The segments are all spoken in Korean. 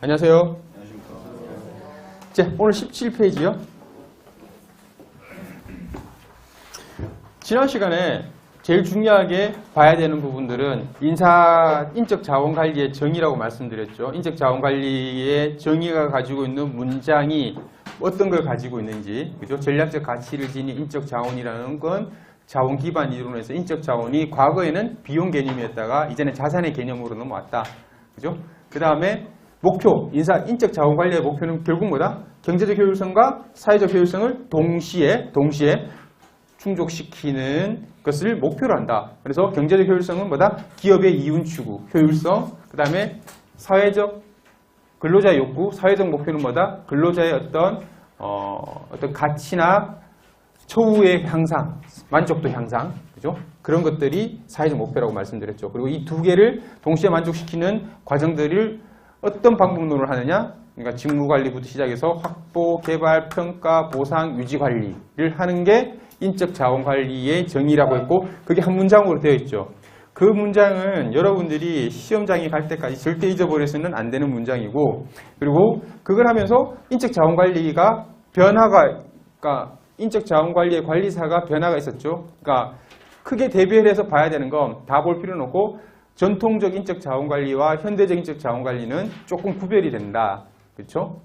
안녕하세요. 자, 오늘 17페이지요. 지난 시간에 제일 중요하게 봐야 되는 부분들은 인적 자원 관리의 정의라고 말씀드렸죠. 인적 자원 관리의 정의가 가지고 있는 문장이 어떤 걸 가지고 있는지, 그죠? 전략적 가치를 지닌 인적 자원이라는 건 자원 기반 이론에서 인적 자원이 과거에는 비용 개념이었다가 이제는 자산의 개념으로 넘어왔다. 그죠? 그 다음에 목표, 인적 자원 관리의 목표는 결국 뭐다? 경제적 효율성과 사회적 효율성을 동시에 충족시키는 것을 목표로 한다. 그래서 경제적 효율성은 뭐다? 기업의 이윤 추구, 효율성. 그 다음에 사회적 근로자의 욕구, 사회적 목표는 뭐다? 근로자의 어떤 가치나 처우의 향상, 만족도 향상, 그죠? 그런 것들이 사회적 목표라고 말씀드렸죠. 그리고 이 두 개를 동시에 만족시키는 과정들을 어떤 방법론을 하느냐? 그러니까 직무관리부터 시작해서 확보, 개발, 평가, 보상, 유지관리를 하는 게 인적 자원관리의 정의라고 했고, 그게 한 문장으로 되어 있죠. 그 문장은 여러분들이 시험장에 갈 때까지 절대 잊어버려서는 안 되는 문장이고, 그리고 그걸 하면서 인적 자원관리가 그러니까 인적 자원관리의 관리사가 변화가 있었죠. 그러니까 크게 대비를 해서 봐야 되는 건 다 볼 필요는 없고, 전통적 인적 자원관리와 현대적 인적 자원관리는 조금 구별이 된다. 그렇죠?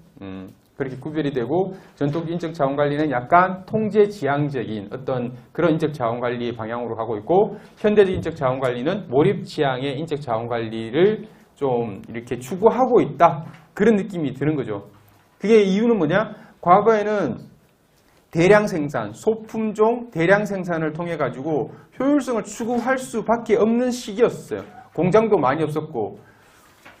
그렇게 구별이 되고, 전통적 인적 자원관리는 약간 통제 지향적인 어떤 그런 인적 자원관리 방향으로 가고 있고, 현대적 인적 자원관리는 몰입 지향의 인적 자원관리를 좀 이렇게 추구하고 있다. 그런 느낌이 드는 거죠. 그게 이유는 뭐냐? 과거에는 대량 생산, 소품종 대량 생산을 통해 가지고 효율성을 추구할 수밖에 없는 시기였어요. 공장도 많이 없었고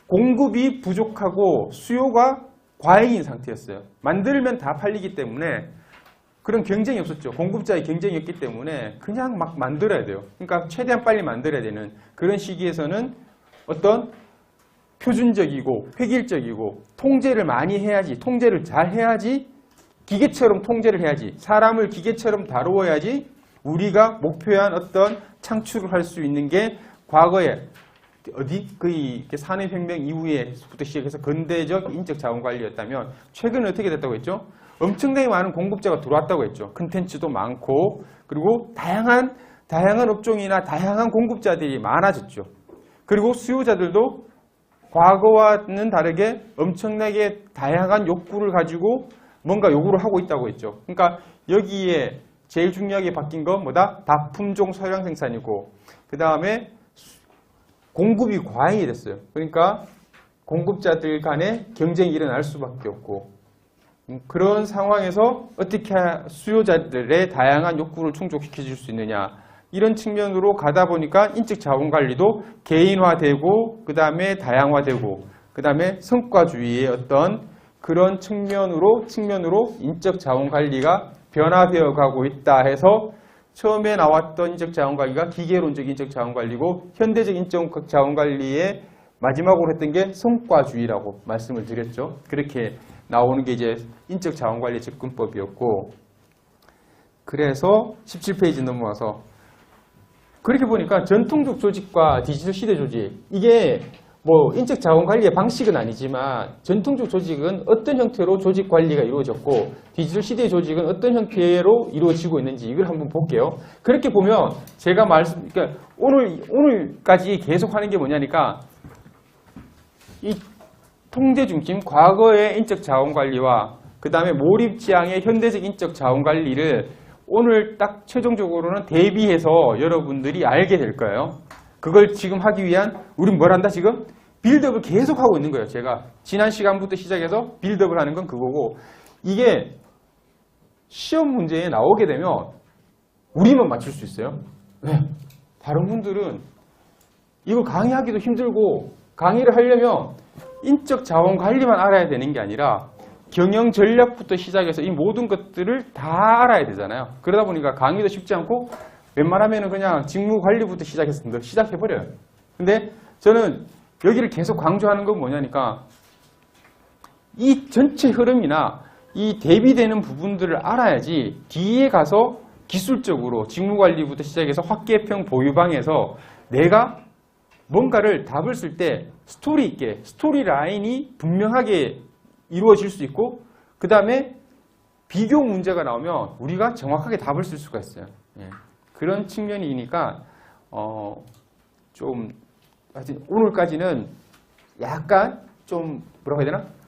공급이 부족하고 수요가 과잉인 상태였어요. 만들면 다 팔리기 때문에 그런 경쟁이 없었죠. 공급자의 경쟁이 없기 때문에 그냥 막 만들어야 돼요. 그러니까 최대한 빨리 만들어야 되는 그런 시기에서는 어떤 표준적이고 획일적이고 통제를 많이 해야지, 통제를 잘 해야지, 기계처럼 통제를 해야지, 사람을 기계처럼 다루어야지 우리가 목표한 어떤 창출을 할 수 있는 게 과거에 거의 산업혁명 이후에부터 시작해서 근대적 인적 자원관리였다면, 최근에 어떻게 됐다고 했죠? 엄청나게 많은 공급자가 들어왔다고 했죠. 컨텐츠도 많고, 그리고 다양한 업종이나 다양한 공급자들이 많아졌죠. 그리고 수요자들도 과거와는 다르게 엄청나게 다양한 욕구를 가지고 뭔가 요구를 하고 있다고 했죠. 그러니까 여기에 제일 중요하게 바뀐 건 뭐다? 다품종 소량 생산이고, 그 다음에 공급이 과잉이 됐어요. 그러니까 공급자들 간에 경쟁이 일어날 수밖에 없고, 그런 상황에서 어떻게 수요자들의 다양한 욕구를 충족시켜 줄 수 있느냐, 이런 측면으로 가다 보니까 인적 자원관리도 개인화되고, 그 다음에 다양화되고, 그 다음에 성과주의의 어떤 그런 측면으로 인적 자원관리가 변화되어 가고 있다 해서, 처음에 나왔던 인적 자원관리가 기계론적 인적 자원관리고, 현대적 인적 자원관리의 마지막으로 했던 게 성과주의라고 말씀을 드렸죠. 그렇게 나오는 게 이제 인적 자원관리 접근법이었고, 그래서 17페이지 넘어와서 그렇게 보니까 전통적 조직과 디지털 시대 조직, 이게 뭐 인적 자원 관리의 방식은 아니지만 전통적 조직은 어떤 형태로 조직 관리가 이루어졌고, 디지털 시대의 조직은 어떤 형태로 이루어지고 있는지 이걸 한번 볼게요. 그렇게 보면 제가 그러니까 오늘까지 계속 하는 게 뭐냐니까, 이 통제 중심 과거의 인적 자원 관리와 그 다음에 몰입 지향의 현대적 인적 자원 관리를 오늘 딱 최종적으로는 대비해서 여러분들이 알게 될 거예요. 그걸 지금 하기 위한, 우린 뭘 한다 지금? 빌드업을 계속 하고 있는 거예요. 제가 지난 시간부터 시작해서 빌드업을 하는 건 그거고, 이게 시험 문제에 나오게 되면 우리만 맞출 수 있어요. 왜? 다른 분들은 이거 강의하기도 힘들고, 강의를 하려면 인적 자원 관리만 알아야 되는 게 아니라 경영 전략부터 시작해서 이 모든 것들을 다 알아야 되잖아요. 그러다 보니까 강의도 쉽지 않고, 웬만하면 그냥 직무 관리부터 시작해버려요. 근데 저는 여기를 계속 강조하는 건 뭐냐니까, 이 전체 흐름이나 이 대비되는 부분들을 알아야지 뒤에 가서 기술적으로 직무 관리부터 시작해서 학계평 보유방에서 내가 뭔가를 답을 쓸 때 스토리 있게, 스토리 라인이 분명하게 이루어질 수 있고, 그 다음에 비교 문제가 나오면 우리가 정확하게 답을 쓸 수가 있어요. 예. 그런 측면이니까 좀 하여튼 오늘까지는 약간 좀 뭐라고 해야 되나?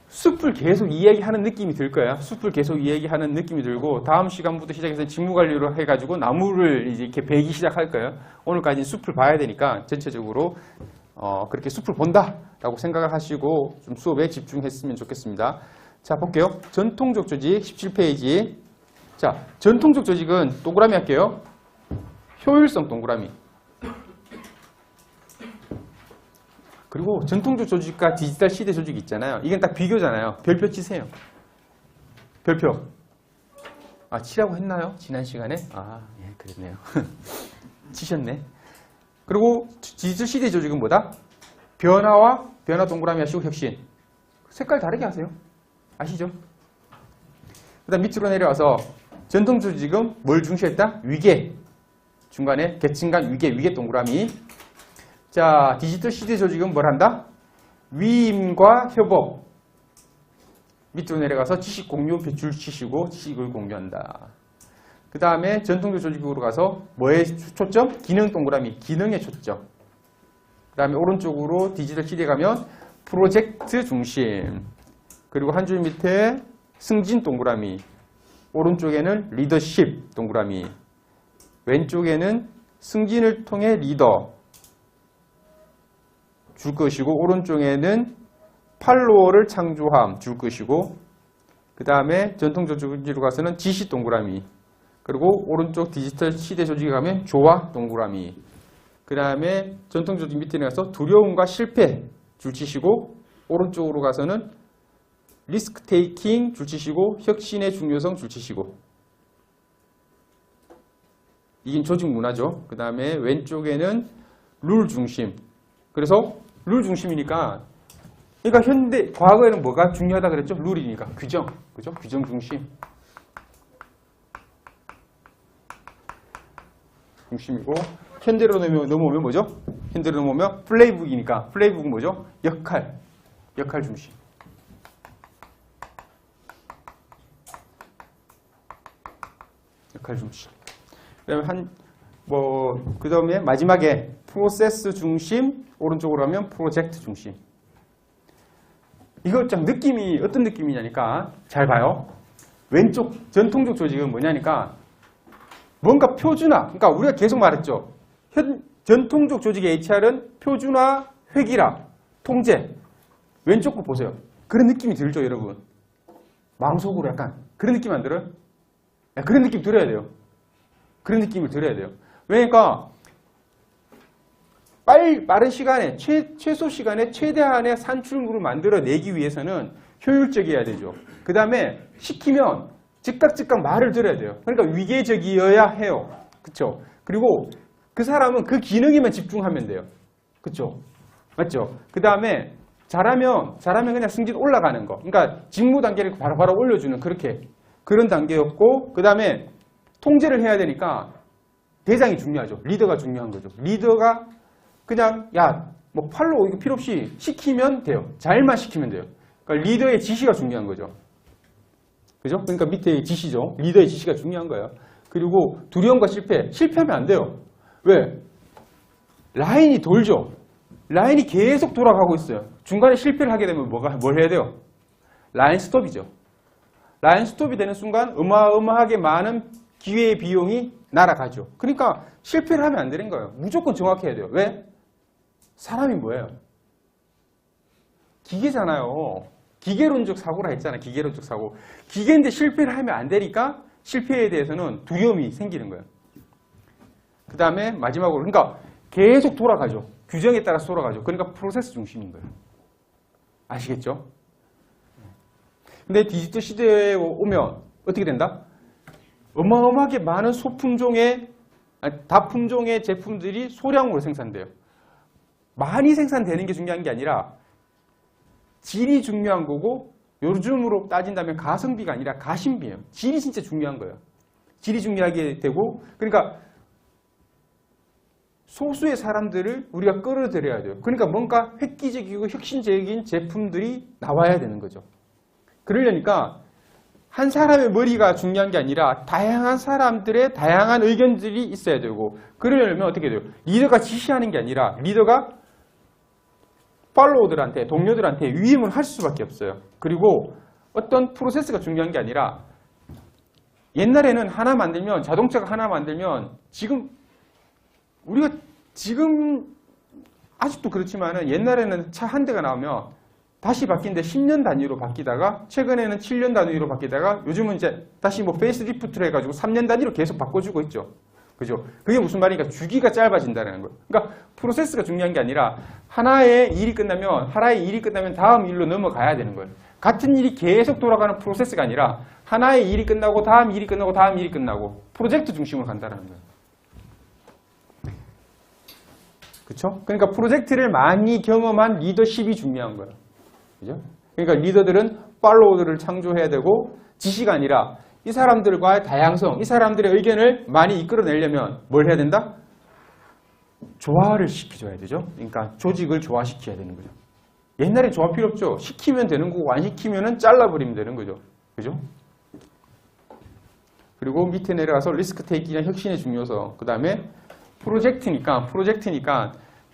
숲을 계속 이야기하는 느낌이 들 거야. 숲을 계속 이야기하는 느낌이 들고, 다음 시간부터 시작해서 직무관리로 해가지고 나무를 이제 이렇게 베기 시작할 거예요. 오늘까지는 숲을 봐야 되니까 전체적으로 그렇게 숲을 본다라고 생각을 하시고 좀 수업에 집중했으면 좋겠습니다. 자, 볼게요. 전통적 조직 17페이지. 자, 전통적 조직은 동그라미 할게요. 효율성 동그라미. 그리고 전통적 조직과 디지털 시대 조직이 있잖아요. 이건 딱 비교잖아요. 별표 치세요. 별표. 아, 치라고 했나요? 지난 시간에? 아, 예, 그랬네요. 치셨네. 그리고 디지털 시대 조직은 뭐다? 변화 동그라미 하시고 혁신. 색깔 다르게 하세요. 아시죠? 그 다음 밑으로 내려와서 전통적 조직은 뭘 중시했다? 위계. 중간에 계층간 위계 동그라미. 자, 디지털 시대 조직은 뭘 한다? 위임과 협업. 밑으로 내려가서 지식 공유 줄 치시고 지식을 공유한다. 그 다음에 전통적 조직으로 가서 뭐에 초점? 기능 동그라미. 기능에 초점. 그 다음에 오른쪽으로 디지털 시대 가면 프로젝트 중심. 그리고 한 줄 밑에 승진 동그라미. 오른쪽에는 리더십 동그라미. 왼쪽에는 승진을 통해 리더 줄 것이고, 오른쪽에는 팔로워를 창조함 줄 것이고, 그 다음에 전통적 조직으로 가서는 지시 동그라미. 그리고 오른쪽 디지털 시대 조직에 가면 조화 동그라미. 그 다음에 전통적 조직 밑에 가서 두려움과 실패 줄 치시고, 오른쪽으로 가서는 리스크 테이킹 줄 치시고, 혁신의 중요성 줄 치시고. 이긴 조직 문화죠. 그 다음에 왼쪽에는 룰 중심. 그래서 룰 중심이니까, 그러니까 현대 과거에는 뭐가 중요하다 그랬죠? 룰이니까 규정, 그죠? 규정 중심. 중심이고, 현대로 넘어오면 뭐죠? 현대로 넘어오면 플레이북이니까 플레이북은 뭐죠? 역할 중심. 역할 중심. 그다음에 그 다음에 마지막에 프로세스 중심, 오른쪽으로 가면 프로젝트 중심. 이거 좀 느낌이 어떤 느낌이냐니까 잘 봐요. 왼쪽 전통적 조직은 뭐냐니까 뭔가 표준화. 그러니까 우리가 계속 말했죠. 전통적 조직의 HR은 표준화, 획일화, 통제. 왼쪽 거 보세요. 그런 느낌이 들죠, 여러분. 마음속으로 약간 그런 느낌 안 들어요? 그런 느낌 들어야 돼요. 그런 느낌을 들어야 돼요. 그러니까 빠른 시간에 최소 시간에 최대한의 산출물을 만들어내기 위해서는 효율적이어야 되죠. 그 다음에 시키면 즉각 말을 들어야 돼요. 그러니까 위계적이어야 해요. 그렇죠? 그리고 그 사람은 그 기능에만 집중하면 돼요. 그렇죠? 맞죠? 그 다음에 잘하면 그냥 승진 올라가는 거. 그러니까 직무 단계를 바로 올려주는 그런 단계였고, 그 다음에 통제를 해야 되니까 대장이 중요하죠. 리더가 중요한 거죠. 리더가 그냥 뭐 팔로 이거 필요 없이 시키면 돼요. 잘만 시키면 돼요. 그러니까 리더의 지시가 중요한 거죠. 그죠? 그러니까 밑에 지시죠. 리더의 지시가 중요한 거예요. 그리고 두려움과 실패하면 안 돼요. 왜? 라인이 돌죠. 라인이 계속 돌아가고 있어요. 중간에 실패를 하게 되면 뭘 해야 돼요? 라인 스톱이죠. 라인 스톱이 되는 순간 어마어마하게 많은 기회의 비용이 날아가죠. 그러니까 실패를 하면 안 되는 거예요. 무조건 정확해야 돼요. 왜? 사람이 뭐예요? 기계잖아요. 기계론적 사고라 했잖아요. 기계론적 사고. 기계인데 실패를 하면 안 되니까 실패에 대해서는 두려움이 생기는 거예요. 그 다음에 마지막으로 그러니까 계속 돌아가죠. 규정에 따라서 돌아가죠. 그러니까 프로세스 중심인 거예요. 아시겠죠? 근데 디지털 시대에 오면 어떻게 된다? 어마어마하게 많은 다품종의 제품들이 소량으로 생산돼요. 많이 생산되는 게 중요한 게 아니라 질이 중요한 거고, 요즘으로 따진다면 가성비가 아니라 가심비예요. 질이 진짜 중요한 거예요. 질이 중요하게 되고, 그러니까 소수의 사람들을 우리가 끌어들여야 돼요. 그러니까 뭔가 획기적이고 혁신적인 제품들이 나와야 되는 거죠. 그러려니까 한 사람의 머리가 중요한 게 아니라 다양한 사람들의 다양한 의견들이 있어야 되고, 그러려면 어떻게 돼요? 리더가 지시하는 게 아니라 리더가 팔로워들한테, 동료들한테 위임을 할 수밖에 없어요. 그리고 어떤 프로세스가 중요한 게 아니라, 옛날에는 하나 만들면, 자동차가 하나 만들면 우리가 지금 아직도 그렇지만은 옛날에는 차 한 대가 나오면 다시 바뀐데 10년 단위로 바뀌다가, 최근에는 7년 단위로 바뀌다가, 요즘은 이제 다시 뭐 페이스리프트를 해가지고 3년 단위로 계속 바꿔주고 있죠. 그죠? 그게 무슨 말이니까 주기가 짧아진다는 거예요. 그러니까 프로세스가 중요한 게 아니라 하나의 일이 끝나면 다음 일로 넘어가야 되는 거예요. 같은 일이 계속 돌아가는 프로세스가 아니라 하나의 일이 끝나고 다음 일이 끝나고 다음 일이 끝나고 프로젝트 중심으로 간다는 거예요. 그렇죠? 그러니까 프로젝트를 많이 경험한 리더십이 중요한 거예요. 그죠? 그러니까 리더들은 팔로워들을 창조해야 되고, 지시가 아니라 이 사람들과의 다양성, 이 사람들의 의견을 많이 이끌어내려면 뭘 해야 된다? 조화를 시켜줘야 되죠. 그러니까 조직을 조화시켜야 되는 거죠. 옛날엔 조화 필요 없죠. 시키면 되는 거고 안 시키면 잘라버리면 되는 거죠. 그죠? 그리고 밑에 내려가서 리스크 테이킹이나 혁신의 중요성, 그 다음에 프로젝트니까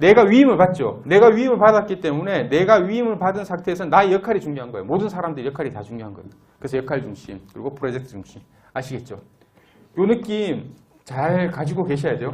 내가 위임을 받죠. 내가 위임을 받았기 때문에 내가 위임을 받은 상태에서 나의 역할이 중요한 거예요. 모든 사람들의 역할이 다 중요한 거예요. 그래서 역할 중심, 그리고 프로젝트 중심. 아시겠죠? 이 느낌 잘 가지고 계셔야죠.